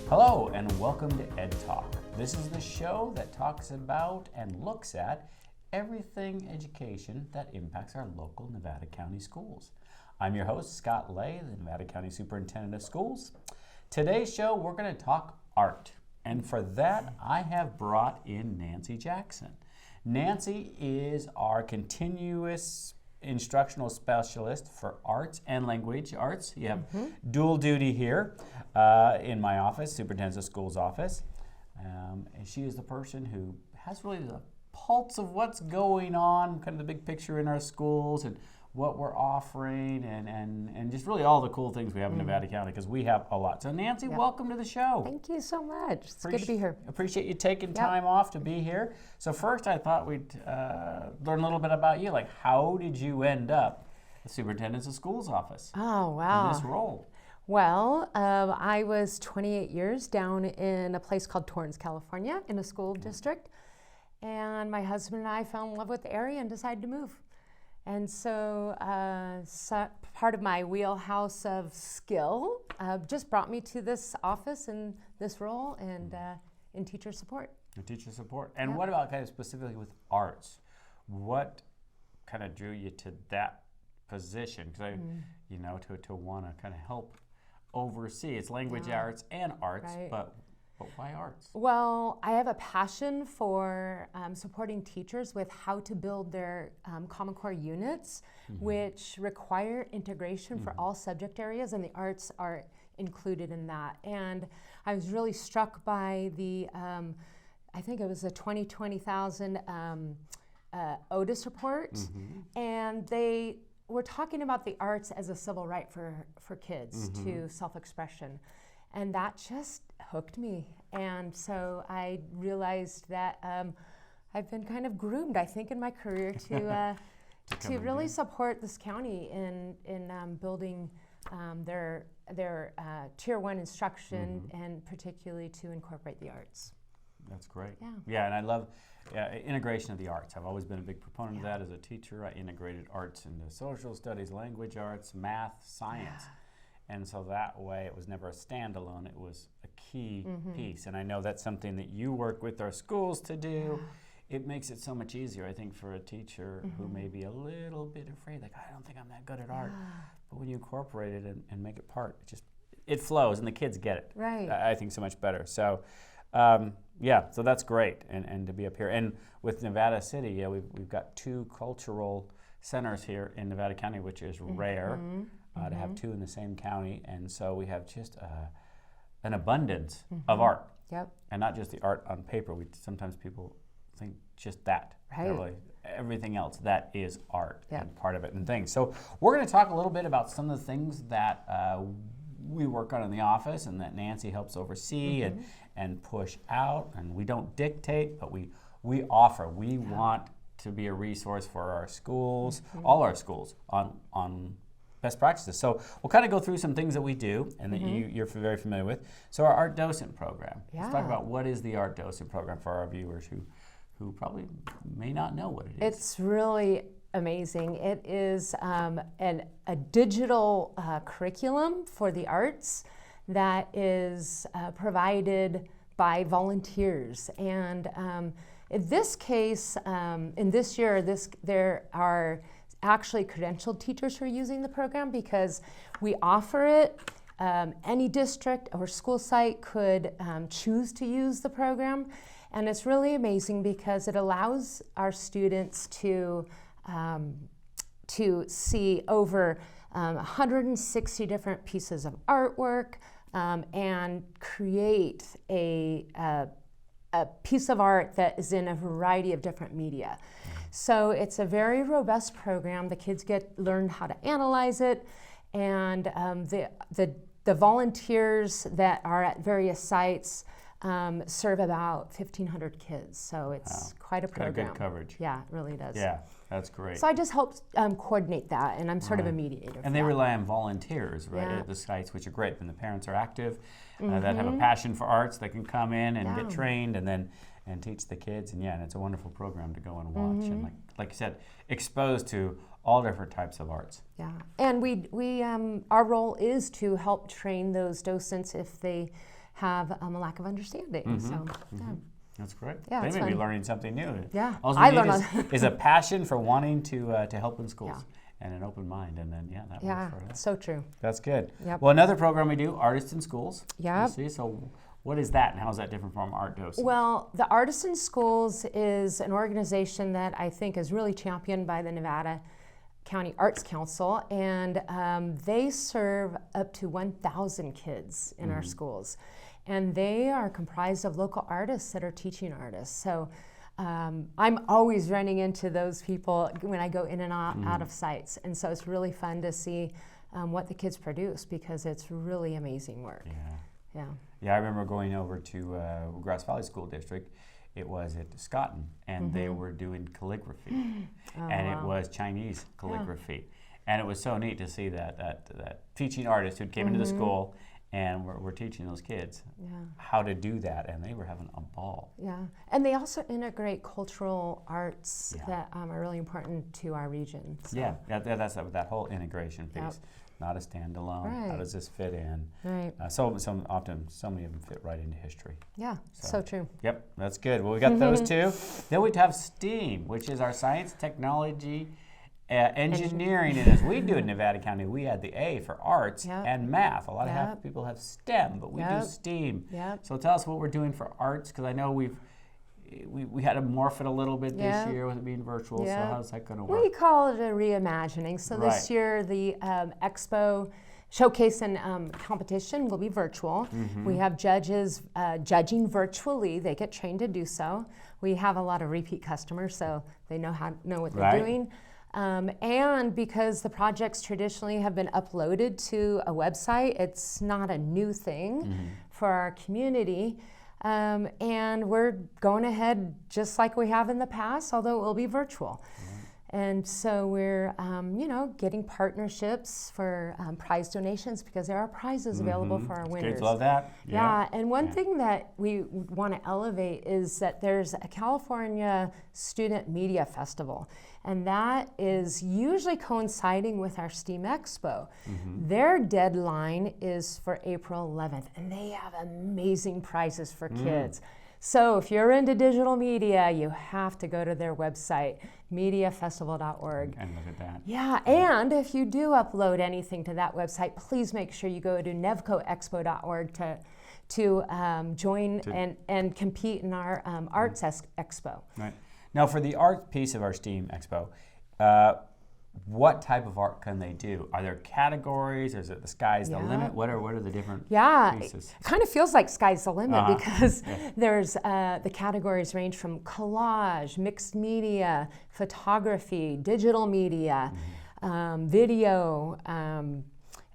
Hello and welcome to Ed Talk. This is the show that talks about and looks at everything education that impacts our local Nevada County schools. I'm your host, Scott Lay, the Nevada County Superintendent of Schools. Today's show, we're going to talk art. And for that, I have brought in Nancy Jackson. Nancy is our continuous instructional specialist for arts and language arts. You have dual duty here in my office, Superintendent of Schools office. And she is the person who has really the pulse of what's going on, kind of the big picture in our schools and what we're offering and just really all the cool things we have in Nevada County, because we have a lot. So Nancy, welcome to the show. Thank you so much. It's good to be here. Appreciate you taking time off to be here. So first I thought we'd learn a little bit about you. Like, how did you end up the Superintendent of Schools office? Oh, wow. In this role? Well, I was 28 years down in a place called Torrance, California, in a school district. And my husband and I fell in love with the area and decided to move. And so, part of my wheelhouse of skill just brought me to this office and this role and in teacher support. Teacher support. And what about kind of specifically with arts? What kind of drew you to that position? Because to want to kind of help oversee. It's language arts and arts, but why arts? Well, I have a passion for supporting teachers with how to build their Common Core units, which require integration for all subject areas, and the arts are included in that. And I was really struck by the, I think it was a 20,000 Otis report, and they were talking about the arts as a civil right for kids to self-expression. And that just hooked me. And so I realized that I've been kind of groomed, I think, in my career to really support this county in building their Tier 1 instruction and particularly to incorporate the arts. That's great. Yeah, and I love integration of the arts. I've always been a big proponent of that as a teacher. I integrated arts into social studies, language arts, math, science. And so that way it was never a standalone, it was a key piece. And I know that's something that you work with our schools to do. It makes it so much easier, I think, for a teacher who may be a little bit afraid, like, I don't think I'm that good at art. But when you incorporate it and make it part, it flows and the kids get it. Right. I think so much better. So, so that's great. And to be up here. And with Nevada City, we've got 2 cultural centers here in Nevada County, which is rare. To have 2 in the same county, and so we have just an abundance of art, and not just the art on paper. Sometimes people think just that, really. Everything else that is art and part of it and things. So we're going to talk a little bit about some of the things that we work on in the office and that Nancy helps oversee and push out. And we don't dictate, but we offer. We want to be a resource for our schools, all our schools, on best practices. So we'll kind of go through some things that we do and that you're very familiar with. So our art docent program. Let's talk about what is the art docent program for our viewers who probably may not know what it is. It's really amazing. It is a digital curriculum for the arts that is provided by volunteers. And in this case, in this year, there are actually credentialed teachers who are using the program because we offer it. Any district or school site could choose to use the program, and it's really amazing because it allows our students to see over 160 different pieces of artwork and create a piece of art that is in a variety of different media. So it's a very robust program. The kids learn how to analyze it, and the volunteers that are at various sites serve about 1,500 kids. So it's quite a program. Got good coverage. Yeah, it really does. Yeah, that's great. So I just help coordinate that, and I'm sort of a mediator. And they rely on volunteers, right, at the sites, which are great. When the parents are active, that have a passion for arts, they can come in and get trained, and then teach the kids, and it's a wonderful program to go and watch, and like you said, exposed to all different types of arts. Yeah, and we our role is to help train those docents if they have a lack of understanding. So, yeah. That's great. Yeah, They it's may be fun. learning something new. Yeah, All I we learn need is a passion for wanting to help in schools and an open mind, and then that Yeah, works for us. so true. That's good. Yep. Well, another program we do, Artists in Schools. Yep. You see, so what is that, and how is that different from Art Dose? Well, the Artists in Schools is an organization that I think is really championed by the Nevada County Arts Council, and they serve up to 1,000 kids in our schools. And they are comprised of local artists that are teaching artists. So I'm always running into those people when I go in and out of sites. And so it's really fun to see what the kids produce, because it's really amazing work. Yeah, I remember going over to Grass Valley School District. It was at Scotton, and they were doing calligraphy, and it was Chinese calligraphy. And it was so neat to see that teaching artist who came into the school, and we're teaching those kids how to do that, and they were having a ball. Yeah, and they also integrate cultural arts that are really important to our region. So. Yeah, that's that whole integration piece. Not a standalone. Right. How does this fit in? Right. So many of them fit right into history. Yeah, so true. Yep, that's good. Well, we got those two. Then we have STEAM, which is our science, technology, engineering. And as we do in Nevada County, we had the A for arts and math. A lot of people have STEM, but we do STEAM. So tell us what we're doing for arts, because I know we had to morph it a little bit this year with it being virtual. So how's that going to work? We call it a reimagining. So this year the expo showcase and competition will be virtual. We have judges judging virtually. They get trained to do so. We have a lot of repeat customers, so they know what they're doing. And because the projects traditionally have been uploaded to a website, it's not a new thing for our community. And we're going ahead just like we have in the past, although it will be virtual. And so we're, getting partnerships for prize donations, because there are prizes available for our winners. Kids love that. Yeah, and one thing that we want to elevate is that there's a California Student Media Festival, and that is usually coinciding with our STEAM Expo. Their deadline is for April 11th, and they have amazing prizes for kids. So if you're into digital media, you have to go to their website, mediafestival.org. And look at that. Yeah, and if you do upload anything to that website, please make sure you go to nevcoexpo.org to join and compete in our Arts Expo. Right. Now, for the art piece of our STEAM Expo, what type of art can they do? Are there categories? Or is it the sky's the limit? What are the different pieces? It kind of feels like sky's the limit because there's the categories range from collage, mixed media, photography, digital media, video,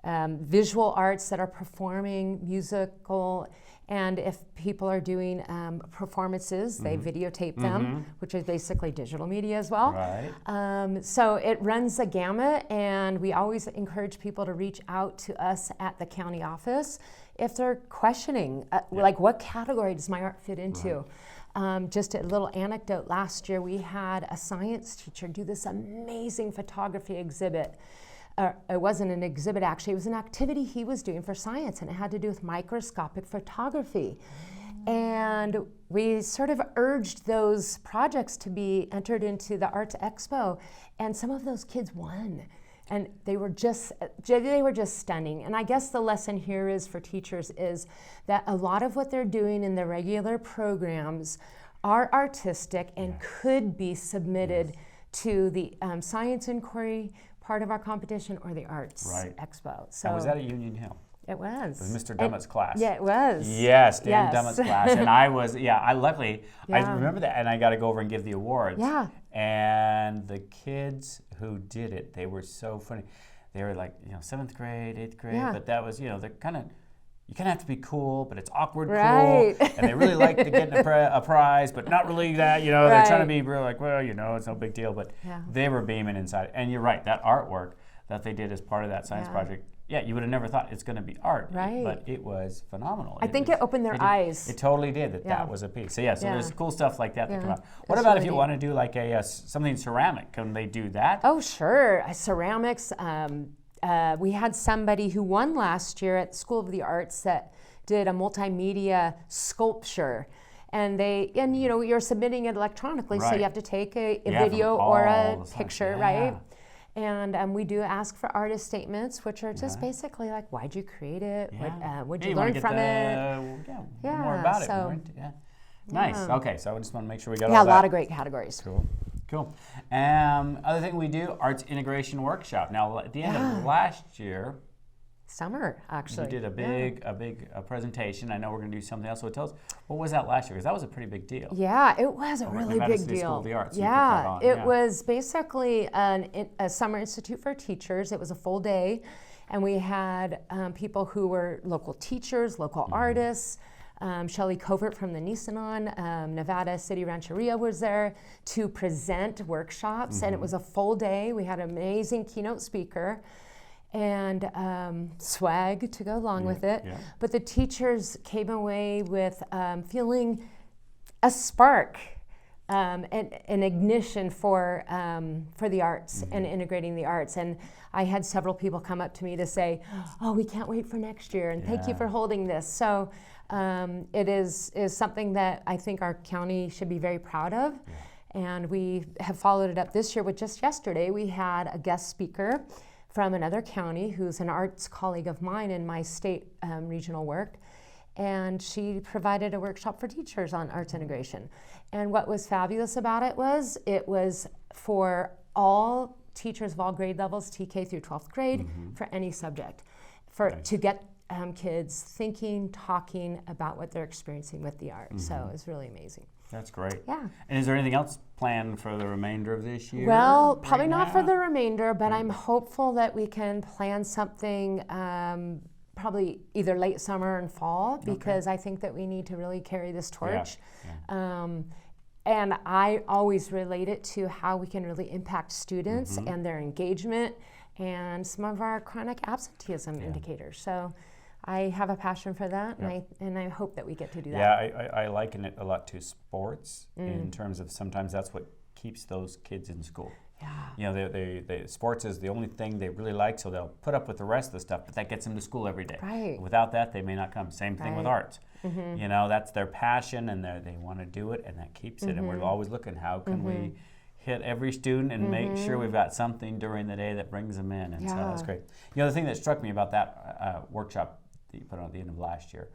visual arts that are performing, musical. And if people are doing performances, they videotape them, which is basically digital media as well. Right. So it runs the gamut, and we always encourage people to reach out to us at the county office if they're questioning, like, what category does my art fit into? Just a little anecdote, last year we had a science teacher do this amazing photography exhibit. It wasn't an exhibit, actually. It was an activity he was doing for science, and it had to do with microscopic photography. And we sort of urged those projects to be entered into the Arts Expo, and some of those kids won. And they were just stunning. And I guess the lesson here is for teachers is that a lot of what they're doing in the regular programs are artistic and could be submitted to the science inquiry part of our competition or the Arts Expo. So and was that at Union Hill? It was. It was Mr. Dummett's class. Yeah, it was. Yes, Dan Dummett's class. And I was, I remember that, and I got to go over and give the awards. Yeah. And the kids who did it, they were so funny. They were like, 7th grade, 8th grade, but that was, they're kind of, you kind of have to be cool, but it's awkward cool. And they really like to get a prize, but not really that, they're trying to be real like, well, it's no big deal. But they were beaming inside. And you're right, that artwork that they did as part of that science project, you would have never thought it's going to be art. Right. But it was phenomenal. I think it opened their eyes. It totally did, that was a piece. So there's cool stuff like that come out. What That's about really if you neat. want to do like something ceramic? Can they do that? Oh, sure. Ceramics. We had somebody who won last year at School of the Arts that did a multimedia sculpture. And you're submitting it electronically, so you have to take a video or a picture, right? And we do ask for artist statements, which are just basically like, why'd you create it? What'd you learn from it? More about it. Nice. Okay, so I just want to make sure we got all that. Yeah, a lot of great categories. Cool. Other thing we do, arts integration workshop. Now, at the end of last year, summer, actually. We did a big presentation. I know we're going to do something else. So tell us, what was that last year? Because that was a pretty big deal. Yeah, it was a really big deal. School of the Arts. It was basically a summer institute for teachers. It was a full day, and we had people who were local teachers, local artists. Shelley Covert from the Nisanon, Nevada City Rancheria was there to present workshops, and it was a full day. We had an amazing keynote speaker and swag to go along with it. But the teachers came away with feeling a spark, an ignition for the arts and integrating the arts. And I had several people come up to me to say, "Oh, we can't wait for next year, and thank you for holding this." So it is something that I think our county should be very proud of. And we have followed it up this year with just yesterday. We had a guest speaker from another county who's an arts colleague of mine in my state regional work. And she provided a workshop for teachers on arts integration. And what was fabulous about it was for all teachers of all grade levels, TK through 12th grade, for any subject, to get kids thinking, talking about what they're experiencing with the arts. So it was really amazing. That's great. Yeah. And is there anything else planned for the remainder of this year? Well, probably not for the remainder, but I'm hopeful that we can plan something probably either late summer and fall, because I think that we need to really carry this torch. And I always relate it to how we can really impact students and their engagement and some of our chronic absenteeism indicators. So I have a passion for that, and I hope that we get to do that. Yeah, I liken it a lot to sports in terms of sometimes that's what keeps those kids in school. Yeah. You know, they sports is the only thing they really like, so they'll put up with the rest of the stuff, but that gets them to school every day. Right. Without that, they may not come. Same thing with arts. You know, that's their passion, and they want to do it, and that keeps it. And we're always looking, how can we hit every student and make sure we've got something during the day that brings them in. And so that's great. You know, the thing that struck me about that workshop that you put on at the end of last year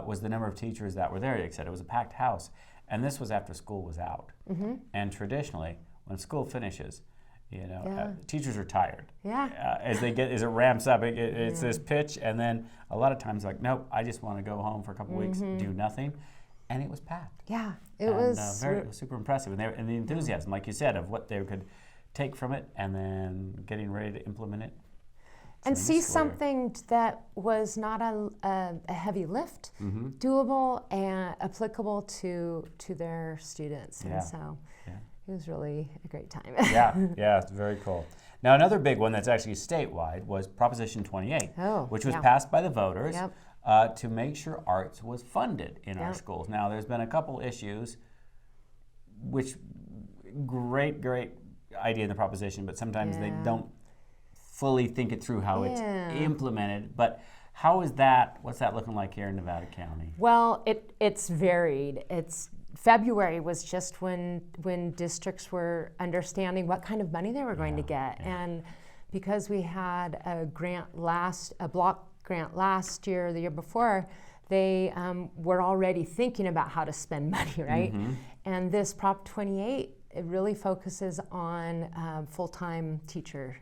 was the number of teachers that were there. Like I said, it was a packed house, and this was after school was out. And traditionally, when school finishes, you know, teachers are tired. As it ramps up, it's this pitch, and then a lot of times like, nope, I just want to go home for a couple weeks, do nothing, and it was packed. Yeah, it was super impressive, and the enthusiasm, like you said, of what they could take from it, and then getting ready to implement it. And see something that was not a heavy lift, doable and applicable to their students. And so it was really a great time. It's very cool. Now, another big one that's actually statewide was Proposition 28, which was passed by the voters to make sure arts was funded in our schools. Now, there's been a couple issues, which great idea in the proposition, but sometimes they don't fully think it through how it's implemented. But how is that? What's that looking like here in Nevada County? Well, it's varied. February was just when districts were understanding what kind of money they were going to get, and because we had a block grant last year, the year before, they were already thinking about how to spend money, right? And this Prop 28, it really focuses on full-time teacher.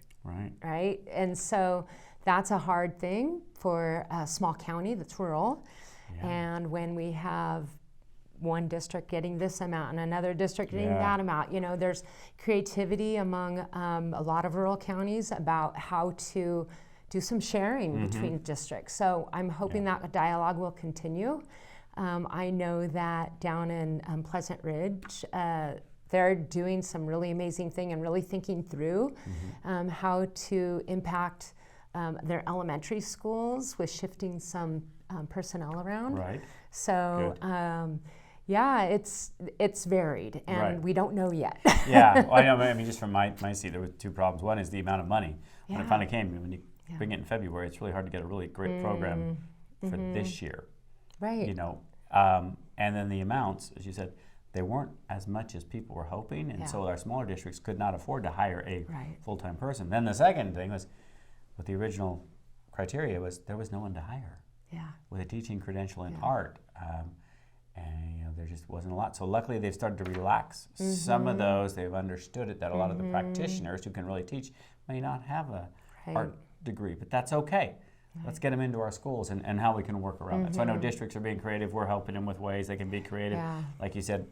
Right? And so that's a hard thing for a small county that's rural. And when we have one district getting this amount and another district getting that amount, you know, there's creativity among a lot of rural counties about how to do some sharing between districts. So I'm hoping that dialogue will continue. I know that down in Pleasant Ridge, they're doing some really amazing thing and really thinking through how to impact their elementary schools with shifting some personnel around. So it's varied, and we don't know yet. Well, I know. I mean, just from my seat, there were two problems. One is the amount of money. When it finally came, when you bring it in February, it's really hard to get a really great program for this year. Right. You know, and then the amounts, as you said, they weren't as much as people were hoping, and so our smaller districts could not afford to hire a full-time person. Then the second thing was, with the original criteria, was there was no one to hire with a teaching credential in art, and you know, there just wasn't a lot. So luckily they've started to relax some of those. They've understood it that a lot of the practitioners who can really teach may not have a art degree, but that's okay. Let's get them into our schools and how we can work around that. So I know districts are being creative. We're helping them with ways they can be creative. Like you said,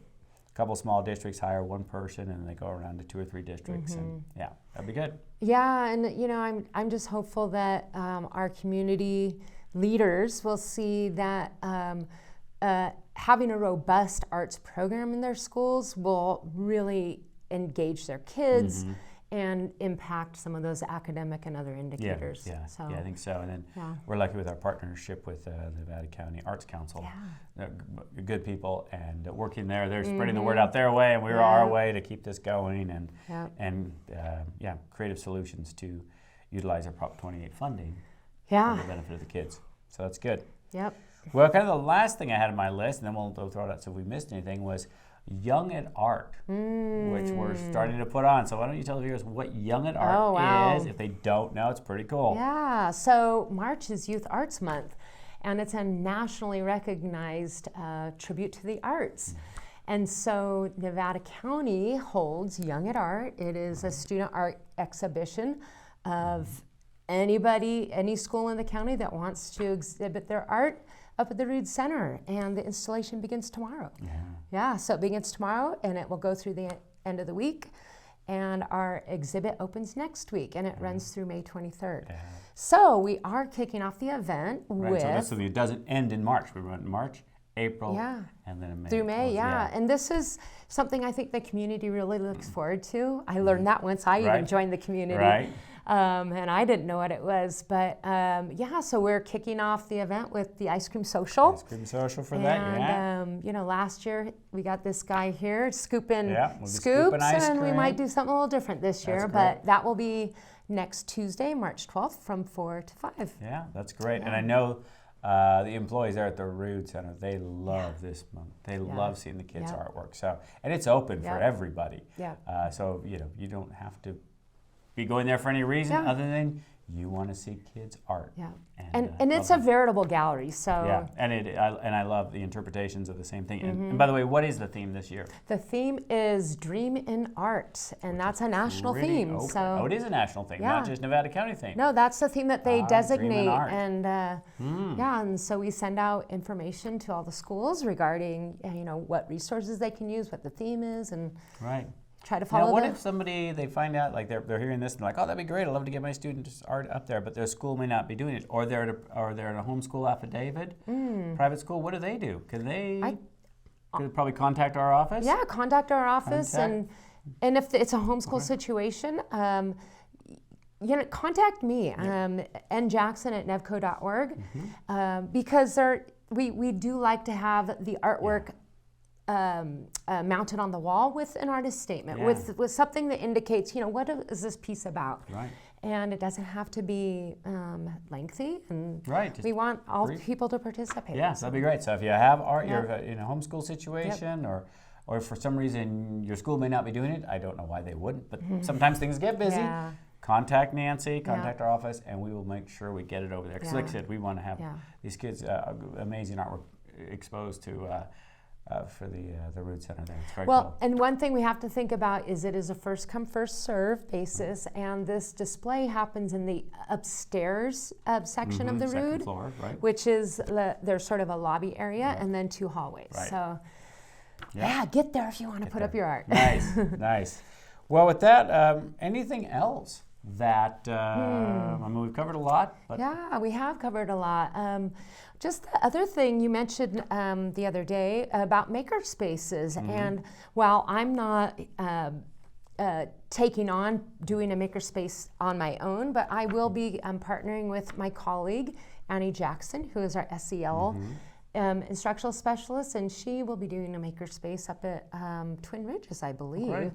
a couple small districts hire one person and they go around to 2 or 3 districts, and that'd be good. Yeah, and you know, I'm just hopeful that our community leaders will see that having a robust arts program in their schools will really engage their kids and impact some of those academic and other indicators. Yeah, I think so. And then we're lucky with our partnership with the Nevada County Arts Council. They're good people, and working there, they're spreading the word out their way, and we're our way to keep this going, and creative solutions to utilize our Prop 28 funding for the benefit of the kids. So that's good. Well, kind of the last thing I had on my list, and then we'll throw it out so if we missed anything, was Young at Art, which we're starting to put on. So why don't you tell the viewers what Young at Art is? If they don't know, it's pretty cool. Yeah, so March is Youth Arts Month, and it's a nationally recognized tribute to the arts. And so Nevada County holds Young at Art. It is a student art exhibition of anybody, any school in the county that wants to exhibit their art up at the Rood Center, and the installation begins tomorrow. So it begins tomorrow, and it will go through the end of the week, and our exhibit opens next week, and it runs through May 23rd. So we are kicking off the event with... So it doesn't end in March. We run in March, April, and then in May. Through May, and this is something I think the community really looks forward to. I learned that once I even joined the community. And I didn't know what it was, but so we're kicking off the event with the ice cream social. Ice cream social for that, and, you know, last year we got this guy here scooping scoops, and we might do something a little different this year, but that will be next Tuesday, March 12th from 4 to 5. Yeah, that's great. And I know the employees there at the Rood Center, they love this month. They love seeing the kids' artwork. So, and it's open for everybody. So, you know, you don't have to be going there for any reason other than you want to see kids' art. And it's a veritable gallery. So and I love the interpretations of the same thing. And by the way, what is the theme this year? The theme is Dream in Art, and that's a national theme. Open. So it is a national theme, not just Nevada County theme. No, that's the theme that they designate, and and so we send out information to all the schools regarding what resources they can use, what the theme is, and try to follow. Now, what if somebody, they find out, like they're hearing this and they're like, oh, that'd be great, I'd love to get my students' art up there, but their school may not be doing it, or they're in a homeschool affidavit, private school, what do they do? Could they probably contact our office? Yeah, contact our office, and if it's a homeschool situation, contact me, njackson@nevco.org, because we do like to have the artwork mounted on the wall with an artist statement, with something that indicates, what is this piece about? And it doesn't have to be lengthy, and we want all people to participate. Yeah, that'd be great. So if you have art, you're in a homeschool situation, or for some reason your school may not be doing it, I don't know why they wouldn't, but sometimes things get busy. Contact Nancy, contact our office, and we will make sure we get it over there. Because like I said, we want to have these kids' amazing artwork exposed to for the Rood Center there. It's very cool. And one thing we have to think about is it is a first come, first serve basis, and this display happens in the upstairs section of the Rood, floor, which is there's sort of a lobby area and then 2 hallways. So get there if you want to put up your art. Nice. Well, with that, anything else that, we've covered a lot. But yeah, we have covered a lot. Just the other thing you mentioned the other day about maker spaces, and while I'm not taking on doing a maker space on my own, but I will be partnering with my colleague, Annie Jackson, who is our SEL instructional specialist, and she will be doing a maker space up at Twin Ridges, I believe. Great.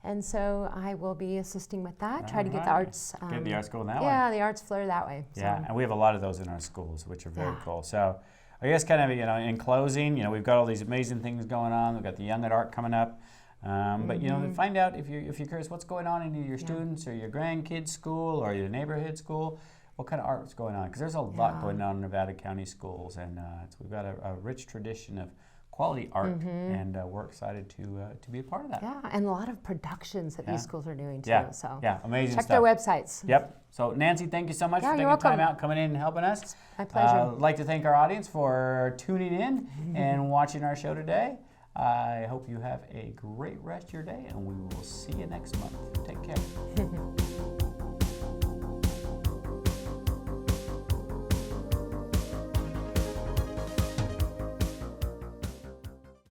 And so I will be assisting with that, try to get the arts. Get the arts going that way. Yeah, the arts floor that way. Yeah, and we have a lot of those in our schools, which are very cool. So I guess kind of, in closing, we've got all these amazing things going on. We've got the Young at Art coming up. But find out if you're curious what's going on in your students or your grandkids' school or your neighborhood school, what kind of art's going on, because there's a lot going on in Nevada County schools, and we've got a rich tradition of quality art, and we're excited to be a part of that. Yeah, and a lot of productions that these schools are doing too. Yeah, amazing check stuff. their websites. Yep. So Nancy, thank you so much for taking time out, coming in and helping us. My pleasure. I'd like to thank our audience for tuning in and watching our show today. I hope you have a great rest of your day, and we will see you next month. Take care.